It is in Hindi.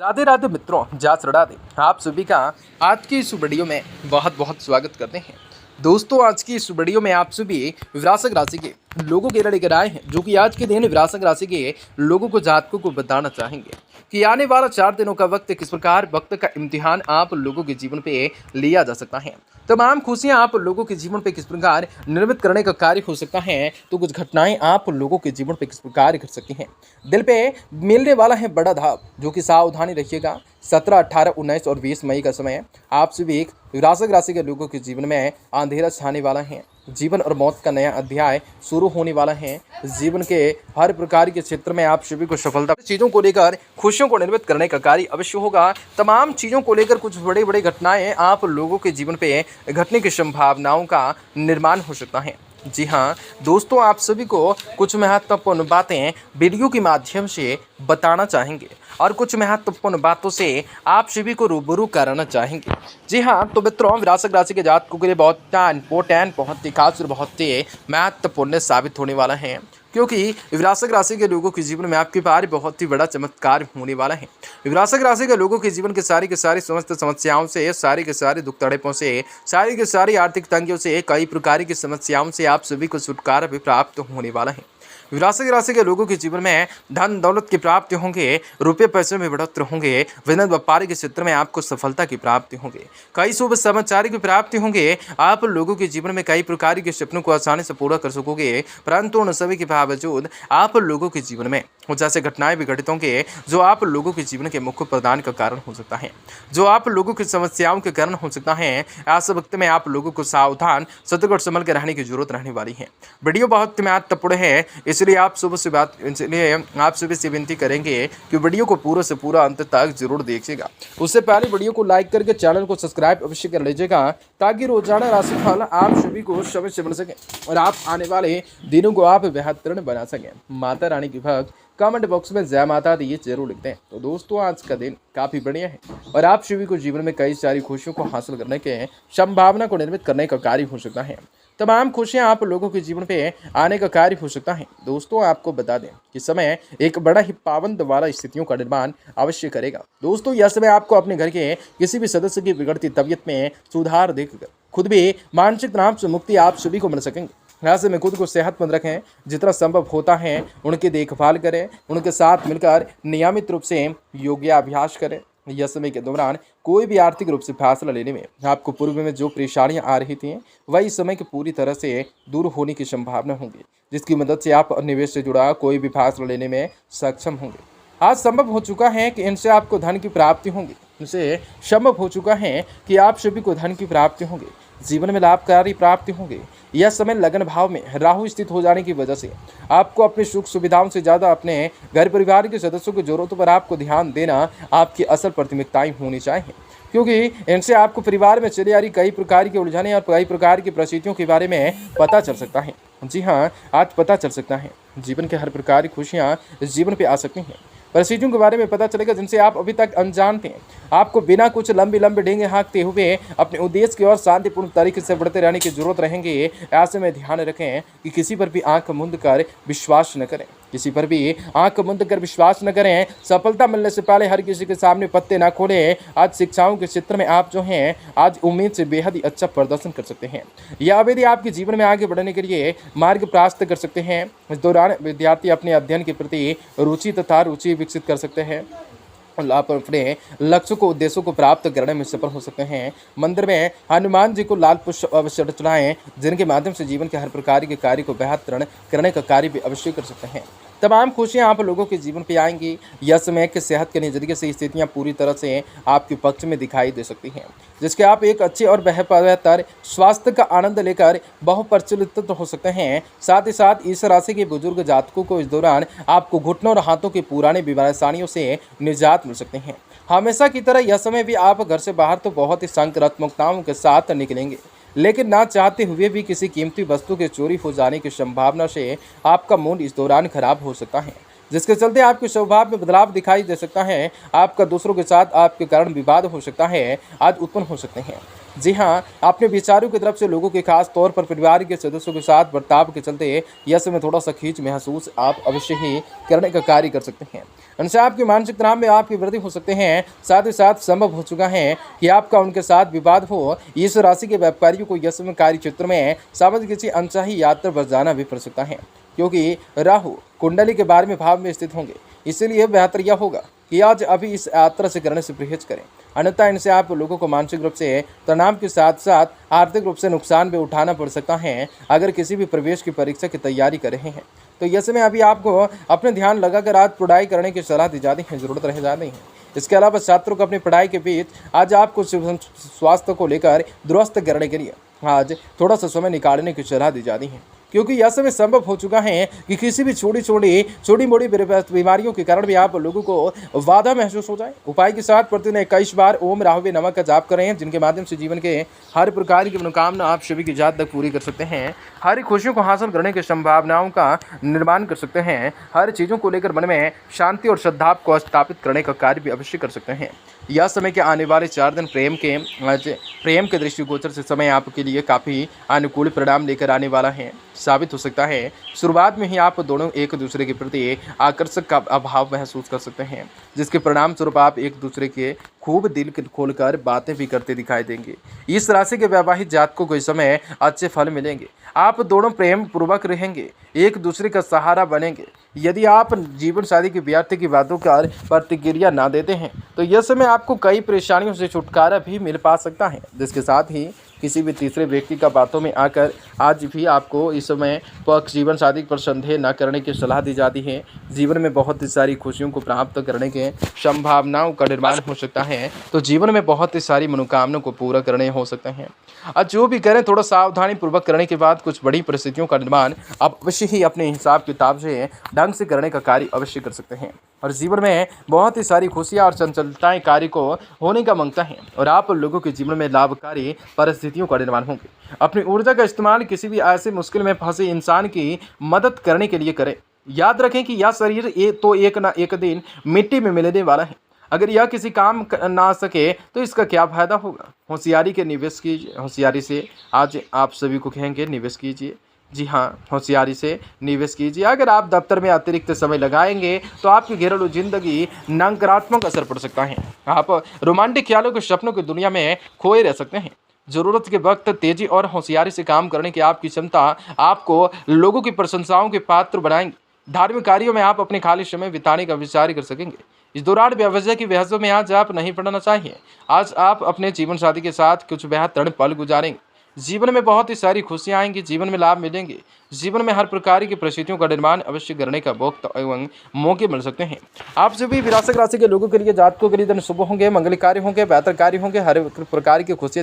राधे राधे मित्रों, जय श्री राधे। आप सभी का आज की इस वीडियो में बहुत बहुत स्वागत करते हैं। दोस्तों, आज की इस वीडियो में आप सभी वृश्चिक राशि के लोगों के लिए लेकर आए हैं, जो कि आज के दिन वृश्चिक राशि के लोगों को जातकों को बताना चाहेंगे कि आने वाला 4 दिनों का वक्त किस प्रकार वक्त का इम्तिहान आप लोगों के जीवन पे लिया जा सकता है। तमाम खुशियां आप लोगों के जीवन पे किस प्रकार निर्मित करने का कार्य हो सकता है, तो कुछ घटनाएं आप लोगों के जीवन पे किस प्रकार घट सकती हैं। दिल पे मिलने वाला है बड़ा धाप, जो कि सावधानी रखिएगा। 17, 18, 19 और 20 मई का समय आप सभी एक वृश्चिक राशि के लोगों के जीवन में अंधेरा छाने वाला है। जीवन और मौत का नया अध्याय शुरू होने वाला है। जीवन के हर प्रकार के क्षेत्र में आप सभी को सफलता चीज़ों को लेकर खुशियों को निर्मित करने का कार्य अवश्य होगा। तमाम चीज़ों को लेकर कुछ बड़े बड़े घटनाएं आप लोगों के जीवन पे घटने की संभावनाओं का निर्माण हो सकता है। जी हाँ दोस्तों, आप सभी को कुछ महत्वपूर्ण बातें वीडियो के माध्यम से बताना चाहेंगे और कुछ महत्वपूर्ण बातों से आप सभी को रूबरू कराना चाहेंगे। जी हाँ, तो मित्रों, वृश्चिक राशि के जातकों के लिए बहुत इंपॉर्टेंट, बहुत ही खास और बहुत ही महत्वपूर्ण साबित होने वाला है, क्योंकि वृश्चिक राशि के लोगों के जीवन में आपके पार बहुत ही बड़ा चमत्कार होने वाला है। वृश्चिक राशि के लोगों के जीवन के सारी समस्त समस्याओं से, सारे के सारे दुख तड़पों से, सारी के सारी आर्थिक तंगियों से, कई प्रकार की समस्याओं से आप सभी को छुटकारा भी प्राप्त होने वाला है। वृश्चिक राशि के लोगों के जीवन में धन दौलत की प्राप्ति होंगे, रुपये पैसे में बढ़ोतरी होंगे, बिजनेस व्यापार के क्षेत्र में आपको सफलता की प्राप्ति होंगे, कई शुभ समाचार की प्राप्ति होंगे। आप लोगों के जीवन में कई प्रकार के सपनों को आसानी से पूरा कर सकोगे, परंतु उन सभी के बावजूद आप लोगों के जीवन में कुछ ऐसे घटनाएं भी घटित होंगे जो आप लोगों के जीवन के मुख्य प्रदान का कारण हो सकता है, जो आप लोगों की समस्याओं के कारण हो सकता है। ऐसे वक्त में आप लोगों को सावधान, सतर्क और संभल के रहने की जरूरत रहने वाली है। वीडियो बहुत महत्वपूर्ण है, इसलिए आप सुबह से विनती करेंगे कि वीडियो को पूरा से पूरा अंत तक जरूर देखिएगा। उससे पहले वीडियो को लाइक करके चैनल को सब्सक्राइब अवश्य कर लीजिएगा, ताकि रोजाना राशिफल आप सभी को समय से मिल सके और आप आने वाले दिनों को आप बेहतरीन बना सकें। माता रानी की भक्त कमेंट बॉक्स में जय माता दी जरूर लिखते हैं। तो दोस्तों, आज का दिन काफ़ी बढ़िया है और आप सभी को जीवन में कई सारी खुशियों को हासिल करने के संभावना को निर्मित करने का कार्य हो सकता है। तमाम खुशियां आप लोगों के जीवन पे आने का कार्य हो सकता है। दोस्तों, आपको बता दें कि समय एक बड़ा ही पाबंद वाला स्थितियों का निर्माण अवश्य करेगा। दोस्तों, यह समय आपको अपने घर के किसी भी सदस्य की बिगड़ती तबीयत में सुधार देखकर खुद भी मानसिक तनाव से मुक्ति आप सभी को मिल सकेंगे। ऐसे में खुद को सेहतमंद रखें, जितना संभव होता है उनकी देखभाल करें, उनके साथ मिलकर नियमित रूप से योगाभ्यास करें। यह समय के दौरान कोई भी आर्थिक रूप से फैसला लेने में आपको पूर्व में जो परेशानियां आ रही थीं, वह इस समय के पूरी तरह से दूर होने की संभावना होगी, जिसकी मदद से आप निवेश से जुड़ा कोई भी फैसला लेने में सक्षम होंगे। आज संभव हो चुका है कि इनसे आपको धन की प्राप्ति होगी, इनसे संभव हो चुका है कि आप सभी को धन की प्राप्ति होगी, जीवन में लाभकारी प्राप्ति होगी। यह समय लगन भाव में राहु स्थित हो जाने की वजह से आपको अपनी सुख सुविधाओं से ज़्यादा अपने घर परिवार के सदस्यों की जरूरतों पर आपको ध्यान देना आपकी असल प्राथमिकताएं होनी चाहिए, क्योंकि इनसे आपको परिवार में चली आ रही कई प्रकार की उलझनें और कई प्रकार की परिस्थितियों के बारे में पता चल सकता है। जी हाँ, आज पता चल सकता है। जीवन के हर प्रकार की खुशियाँ जीवन पर आ सकती हैं। परिस्थितियों के बारे में पता चलेगा जिनसे आप अभी तक अनजान थे। आपको बिना कुछ लंबे डेंगे हाँकते हुए अपने उद्देश्य की ओर शांतिपूर्ण तरीके से बढ़ते रहने की जरूरत रहेंगे। ऐसे में ध्यान रखें कि किसी पर भी आंख मूंद कर विश्वास न करें, किसी पर भी आंख मूंद कर विश्वास न करें। सफलता मिलने से पहले हर किसी के सामने पत्ते ना खोलें। आज शिक्षाओं के क्षेत्र में आप जो हैं, आज उम्मीद से बेहद ही अच्छा प्रदर्शन कर सकते हैं। यह अवधि आपके जीवन में आगे बढ़ने के लिए मार्ग प्राप्त कर सकते हैं। इस दौरान विद्यार्थी अपने अध्ययन के प्रति रुचि विकसित कर सकते हैं। आप अपने लक्ष्य को, उद्देश्यों को प्राप्त करने में सफल हो सकते हैं। मंदिर में हनुमान जी को लाल पुष्प अवश्य चढ़ाएं, जिनके माध्यम से जीवन के हर प्रकार के कार्य को बेहतर करने का कार्य भी अवश्य कर सकते हैं। तमाम खुशियां आप लोगों के जीवन पे आएंगी। यह समय के सेहत के नजरिए से स्थितियां पूरी तरह से आपके पक्ष में दिखाई दे सकती हैं, जिसके आप एक अच्छे और बेहतर स्वास्थ्य का आनंद लेकर बहुप्रचलित हो सकते हैं। साथ ही साथ इस राशि के बुजुर्ग जातकों को इस दौरान आपको घुटनों और हाथों की पुरानी बीमारियों से निजात मिल सकते हैं। हमेशा की तरह यह समय भी आप घर से बाहर तो बहुत ही सकारात्मकताओं के साथ निकलेंगे, लेकिन ना चाहते हुए भी किसी कीमती वस्तु के चोरी हो जाने की संभावना से आपका मूड इस दौरान खराब हो सकता है, जिसके चलते आपके स्वभाव में बदलाव दिखाई दे सकता है। आपका दूसरों के साथ आपके कारण विवाद हो सकता है, आज उत्पन्न हो सकते हैं। जी हाँ, अपने विचारों की तरफ से लोगों के खास तौर पर परिवार के सदस्यों के साथ बर्ताव के चलते यह समय थोड़ा सा खींच महसूस आप अवश्य ही करने का कार्य कर सकते हैं। उनसे आपके मानसिक तनाव में आपकी वृद्धि हो सकते हैं। साथ ही साथ संभव हो चुका है कि आपका उनके साथ विवाद हो। इस राशि के व्यापारियों को यह समय कार्य क्षेत्र में सामाजिक किसी अनचाही यात्रा पर जाना भी पड़ सकता है, क्योंकि राहु कुंडली के 12वें भाव में स्थित होंगे। इसीलिए बेहतर यह होगा कि आज अभी इस यात्रा से करने से परहेज करें, अन्यथा इनसे आप लोगों को मानसिक रूप से तनाव के साथ साथ आर्थिक रूप से नुकसान भी उठाना पड़ सकता है। अगर किसी भी प्रवेश की परीक्षा की तैयारी कर रहे हैं तो यह समय अभी आपको अपने ध्यान लगाकर आज पढ़ाई करने की सलाह दी जाती है, जरूरत रह जाती है। इसके अलावा छात्रों को अपनी पढ़ाई के बीच आज आपको स्वास्थ्य को लेकर दुरुस्त करने के लिए आज थोड़ा सा समय निकालने की सलाह दी जाती है, क्योंकि यह समय संभव हो चुका है कि किसी भी छोटी मोटी बीमारियों के कारण भी आप लोगों को बाधा महसूस हो जाए। उपाय के साथ प्रतिदिन 21 बार ओम राहुवे नमः का जाप करें, जिनके माध्यम से जीवन के हर प्रकार की मनोकामना आप सभी की जात तक पूरी कर सकते हैं। हर खुशियों को हासिल करने की संभावनाओं का निर्माण कर सकते हैं। हर चीज़ों को लेकर मन में शांति और श्रद्धा को स्थापित करने का कार्य भी अवश्य कर सकते हैं। यह समय के आने वाले 4 दिन प्रेम के दृष्टिगोचर से समय आपके लिए काफ़ी अनुकूल परिणाम लेकर आने वाला है, साबित हो सकता है। शुरुआत में ही आप दोनों एक दूसरे के प्रति आकर्षक का अभाव महसूस कर सकते हैं, जिसके परिणाम स्वरूप आप एक दूसरे के खूब दिल खोलकर बातें भी करते दिखाई देंगे। इस राशि के वैवाहिक जातकों को इस समय अच्छे फल मिलेंगे। आप दोनों प्रेम पूर्वक रहेंगे, एक दूसरे का सहारा बनेंगे। यदि आप जीवन साथी की व्यक्ति की बातों का प्रतिक्रिया ना देते हैं तो यह समय आपको कई परेशानियों से छुटकारा भी मिल पा सकता है, जिसके साथ ही किसी भी तीसरे व्यक्ति का बातों में आकर आज भी आपको इस समय पक्ष जीवन साथी पर संदेह न करने की सलाह दी जाती है। जीवन में बहुत ही सारी खुशियों को प्राप्त करने के संभावनाओं का निर्माण हो सकता है, तो जीवन में बहुत ही सारी मनोकामनाओं को पूरा करने हो सकते हैं। आज जो भी करें थोड़ा सावधानी पूर्वक करने के बाद कुछ बड़ी परिस्थितियों का निर्माण आप अवश्य ही अपने हिसाब किताब से ढंग से करने का कार्य अवश्य कर सकते हैं। और जीवन में बहुत ही सारी खुशियाँ और चंचलताएं कार्य को होने का मांगता है और आप लोगों के जीवन में लाभकारी परिस्थितियों का निर्माण होंगे। अपनी ऊर्जा का इस्तेमाल किसी भी ऐसे मुश्किल में फंसे इंसान की मदद करने के लिए करें। याद रखें कि यह शरीर एक ना एक दिन मिट्टी में मिलने वाला है। अगर यह किसी काम ना सके तो इसका क्या फायदा होगा। होशियारी के निवेश कीजिए। होशियारी से आज आप सभी को कहेंगे निवेश कीजिए। जी हाँ, होशियारी से निवेश कीजिए। अगर आप दफ्तर में अतिरिक्त समय लगाएंगे तो आपकी घरेलू जिंदगी नकारात्मक असर पड़ सकता है। आप रोमांटिक ख्यालों के सपनों की दुनिया में खोए रह सकते हैं। जरूरत के वक्त तेजी और होशियारी से काम करने की आपकी क्षमता आपको लोगों की प्रशंसाओं के पात्र बनाएंगे। धार्मिक कार्यों में आप अपने खाली समय बिताने का विचार कर सकेंगे। इस दौरान बेवजह की बहसों में आज आप नहीं पड़ना चाहिए। आज आप अपने जीवन साथी के साथ कुछ बेहतर पल गुजारेंगे। जीवन में बहुत ही सारी खुशियाँ आएंगी, जीवन में लाभ मिलेंगे। जीवन में हर प्रकार की परिस्थितियों का निर्माण अवश्य करने का वक्त एवं मौके मिल सकते हैं। आप सभी विरासत राशि के लोगों के लिए जातकों के लिए दिन शुभ होंगे, मंगल कार्य होंगे, बेहतर कार्य होंगे, हर प्रकार की खुशियाँ